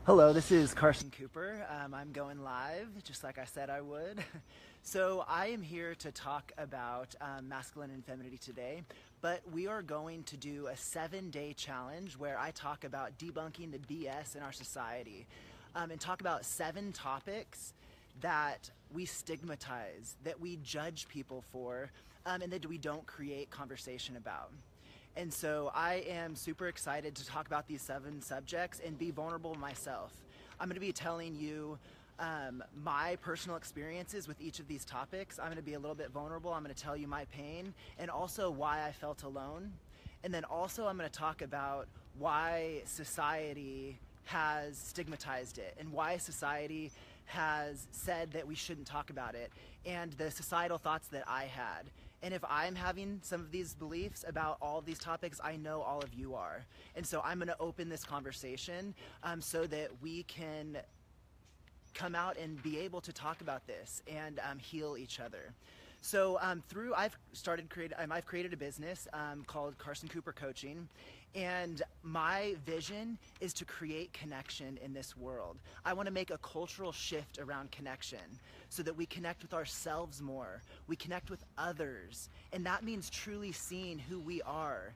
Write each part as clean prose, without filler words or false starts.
Hello, this is Carson Cooper. I'm going live, just like I said I would. So I am here to talk about masculinity and femininity today, but we are going to do a 7-day challenge where I talk about debunking the BS in our society and talk about 7 topics that we stigmatize, that we judge people for, and that we don't create conversation about. And so I am super excited to talk about these 7 subjects and be vulnerable myself. I'm going to be telling you my personal experiences with each of these topics. I'm going to be a little bit vulnerable. I'm going to tell you my pain and also why I felt alone. And then also I'm going to talk about why society has stigmatized it and why society has said that we shouldn't talk about it and the societal thoughts that I had. And if I'm having some of these beliefs about all of these topics, I know all of you are. And so I'm going to open this conversation so that we can come out and be able to talk about this and heal each other. So I've created a business called Carson Cooper Coaching, and my vision is to create connection in this world. I want to make a cultural shift around connection so that we connect with ourselves more, we connect with others, and that means truly seeing who we are.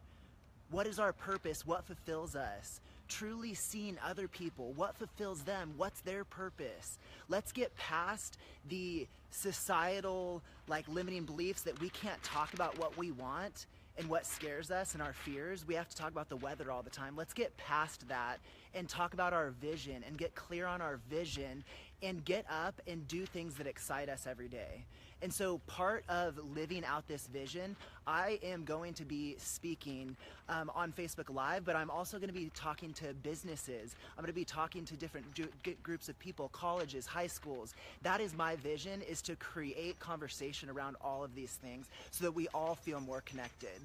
What is our purpose? What fulfills us? Truly seeing other people, what fulfills them, what's their purpose. Let's get past the societal limiting beliefs that we can't talk about what we want and what scares us and our fears. We have to talk about the weather all the time. Let's get past that and talk about our vision and get clear on our vision and get up and do things that excite us every day. And so part of living out this vision, I am going to be speaking on Facebook Live, but I'm also going to be talking to businesses. I'm going to be talking to different groups of people, colleges, high schools. That is my vision, is to create conversation around all of these things so that we all feel more connected.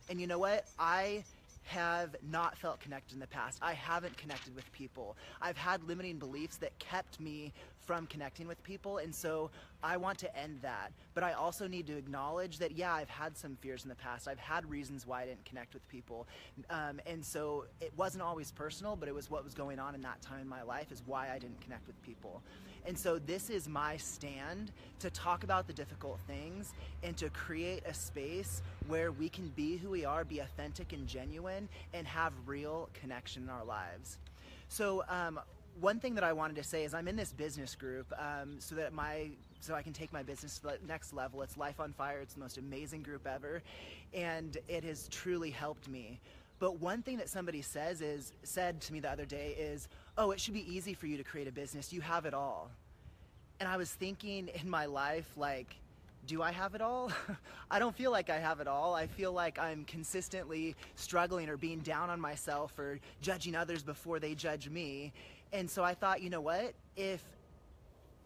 And you know what? I have not felt connected in the past. I haven't connected with people. I've had limiting beliefs that kept me from connecting with people, and so I want to end that. But I also need to acknowledge that, yeah, I've had some fears in the past. I've had reasons why I didn't connect with people. And so it wasn't always personal, but it was what was going on in that time in my life is why I didn't connect with people. And so this is my stand to talk about the difficult things and to create a space where we can be who we are, be authentic and genuine, and have real connection in our lives. So one thing that I wanted to say is I'm in this business group so I can take my business to the next level. It's Life on Fire. It's the most amazing group ever, and it has truly helped me. But one thing that somebody said to me the other day is, oh, it should be easy for you to create a business. You have it all. And I was thinking in my life, do I have it all? I don't feel like I have it all. I feel like I'm consistently struggling or being down on myself or judging others before they judge me. And so I thought, you know what? If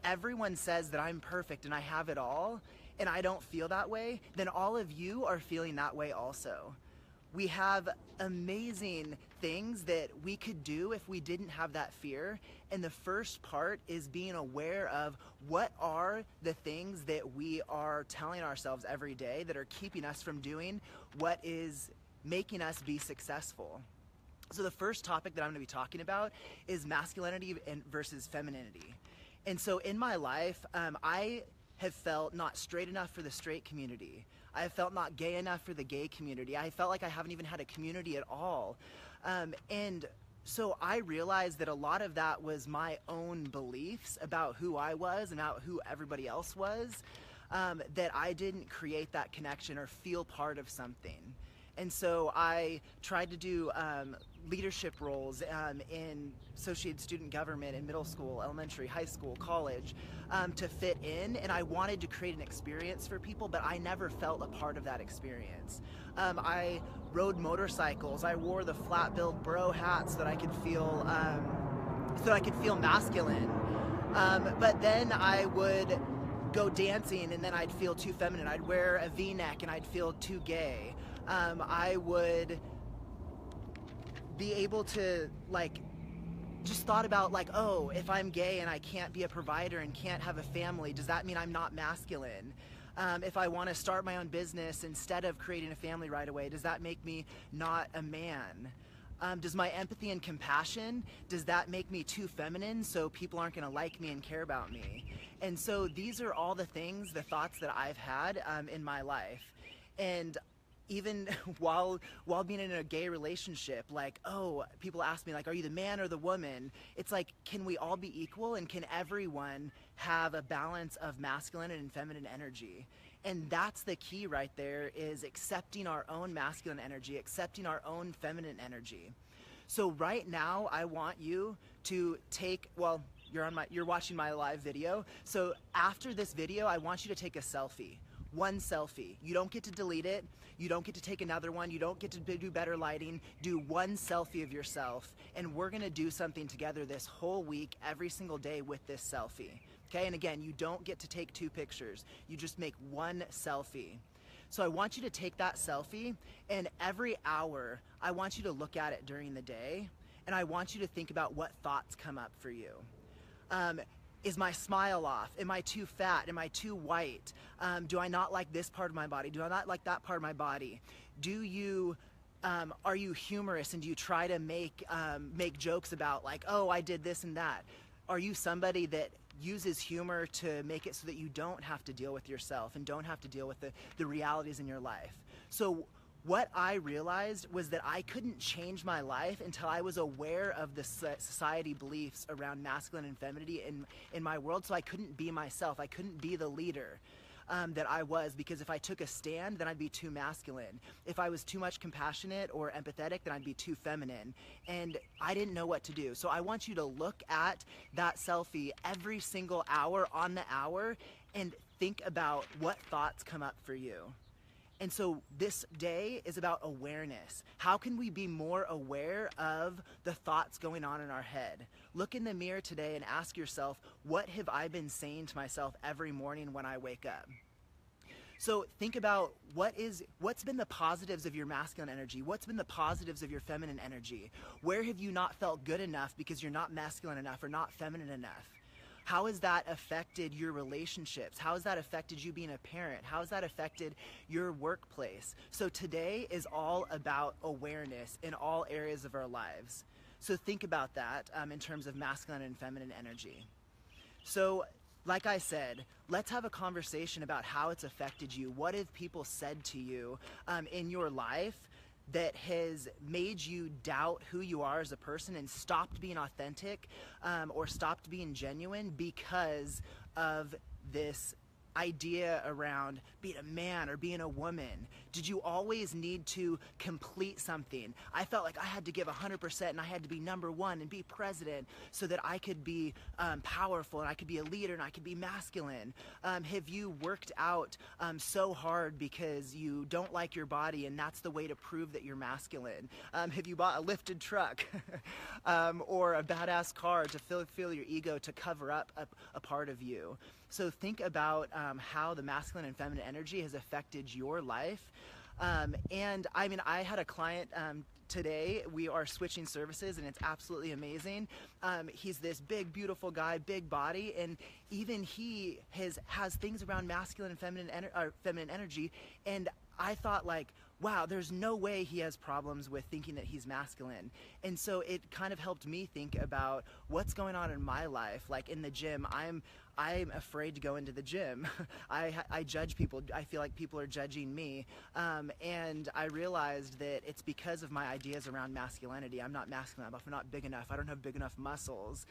everyone says that I'm perfect and I have it all, and I don't feel that way, then all of you are feeling that way also. We have amazing things that we could do if we didn't have that fear. And the first part is being aware of what are the things that we are telling ourselves every day that are keeping us from doing what is making us be successful. So the first topic that I'm going to be talking about is masculinity versus femininity. And so in my life, I have felt not straight enough for the straight community. I have felt not gay enough for the gay community. I felt like I haven't even had a community at all. And so I realized that a lot of that was my own beliefs about who I was and about who everybody else was, that I didn't create that connection or feel part of something. And so I tried to do leadership roles in associated student government in middle school, elementary, high school, college, to fit in. And I wanted to create an experience for people, but I never felt a part of that experience. I rode motorcycles. I wore the flat-billed bro hat so that I could feel masculine. But then I would go dancing and then I'd feel too feminine. I'd wear a V-neck and I'd feel too gay. I would be able to just thought about oh, if I'm gay and I can't be a provider and can't have a family, does that mean I'm not masculine? If I want to start my own business instead of creating a family right away, does that make me not a man? Does my empathy and compassion, does that make me too feminine so people aren't going to like me and care about me? And so these are all the things, the thoughts that I've had in my life. And even while being in a gay relationship, like, oh, people ask me, like, are you the man or the woman? It's like, can we all be equal, and can everyone have a balance of masculine and feminine energy? And that's the key right there, is accepting our own masculine energy, accepting our own feminine energy. So right now, I want you to take, well, you're watching my live video. So after this video, I want you to take a selfie. One selfie. You don't get to delete it. You don't get to take another one. You don't get to do better lighting. Do one selfie of yourself, and we're gonna do something together this whole week, every single day, with this selfie. Okay, and again, you don't get to take 2 pictures. You just make one selfie. So I want you to take that selfie, and every hour, I want you to look at it during the day, and I want you to think about what thoughts come up for you. Is my smile off? Am I too fat? Am I too white? Do I not like this part of my body? Do I not like that part of my body? Are you humorous, and do you try to make jokes about, like, oh, I did this and that? Are you somebody that uses humor to make it so that you don't have to deal with yourself and don't have to deal with the realities in your life? So what I realized was that I couldn't change my life until I was aware of the society beliefs around masculine and femininity in my world. So I couldn't be myself. I couldn't be the leader that I was, because if I took a stand, then I'd be too masculine. If I was too much compassionate or empathetic, then I'd be too feminine. And I didn't know what to do. So I want you to look at that selfie every single hour on the hour and think about what thoughts come up for you. And so this day is about awareness. How can we be more aware of the thoughts going on in our head? Look in the mirror today and ask yourself, what have I been saying to myself every morning when I wake up? So think about what's been the positives of your masculine energy? What's been the positives of your feminine energy? Where have you not felt good enough because you're not masculine enough or not feminine enough? How has that affected your relationships? How has that affected you being a parent? How has that affected your workplace? So today is all about awareness in all areas of our lives. So think about that in terms of masculine and feminine energy. So like I said, let's have a conversation about how it's affected you. What have people said to you in your life that has made you doubt who you are as a person and stopped being authentic or stopped being genuine because of this idea around being a man or being a woman? Did you always need to complete something? I felt like I had to give 100% and I had to be number one and be president so that I could be powerful and I could be a leader and I could be masculine. Have you worked out so hard because you don't like your body and that's the way to prove that you're masculine? Have you bought a lifted truck or a badass car to fill your ego to cover up a part of you? So think about how the masculine and feminine energy has affected your life. And I mean, I had a client today. We are switching services and it's absolutely amazing. He's this big, beautiful guy, big body, and even he has things around masculine and feminine energy. And I thought, like, wow, there's no way he has problems with thinking that he's masculine. And so it kind of helped me think about what's going on in my life. Like in the gym, I'm afraid to go into the gym. I judge people. I feel like people are judging me. And I realized that it's because of my ideas around masculinity. I'm not masculine enough. I'm not big enough. I don't have big enough muscles.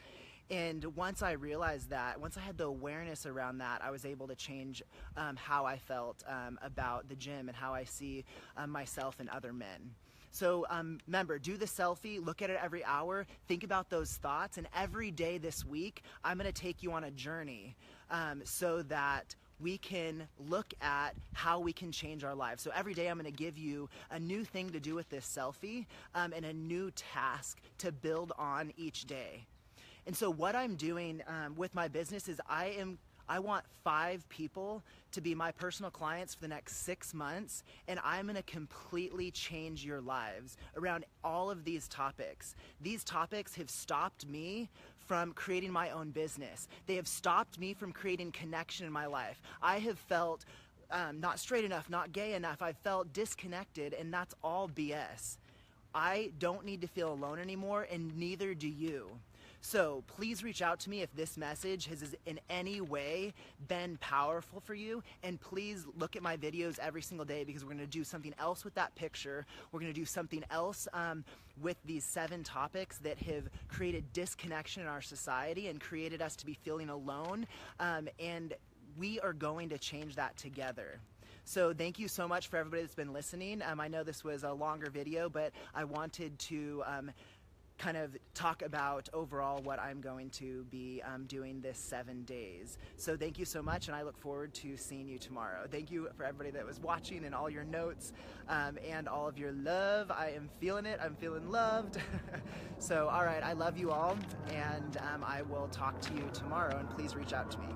And once I realized that, once I had the awareness around that, I was able to change how I felt about the gym and how I see myself and other men. So remember, do the selfie, look at it every hour, think about those thoughts, and every day this week, I'm going to take you on a journey so that we can look at how we can change our lives. So every day I'm going to give you a new thing to do with this selfie and a new task to build on each day. And so what I'm doing with my business is I want 5 people to be my personal clients for the next 6 months, and I'm going to completely change your lives around all of these topics. These topics have stopped me from creating my own business. They have stopped me from creating connection in my life. I have felt not straight enough, not gay enough. I've felt disconnected, and that's all BS. I don't need to feel alone anymore, and neither do you. So please reach out to me if this message has in any way been powerful for you, and please look at my videos every single day, because we're going to do something else with that picture. We're going to do something else with these 7 topics that have created disconnection in our society and created us to be feeling alone, and we are going to change that together. So thank you so much for everybody that's been listening. I know this was a longer video, but I wanted to kind of talk about overall what I'm going to be doing this 7 days. So thank you so much, and I look forward to seeing you tomorrow. Thank you for everybody that was watching, and all your notes and all of your love. I am feeling it. I'm feeling loved. So all right, I love you all, and I will talk to you tomorrow, and please reach out to me.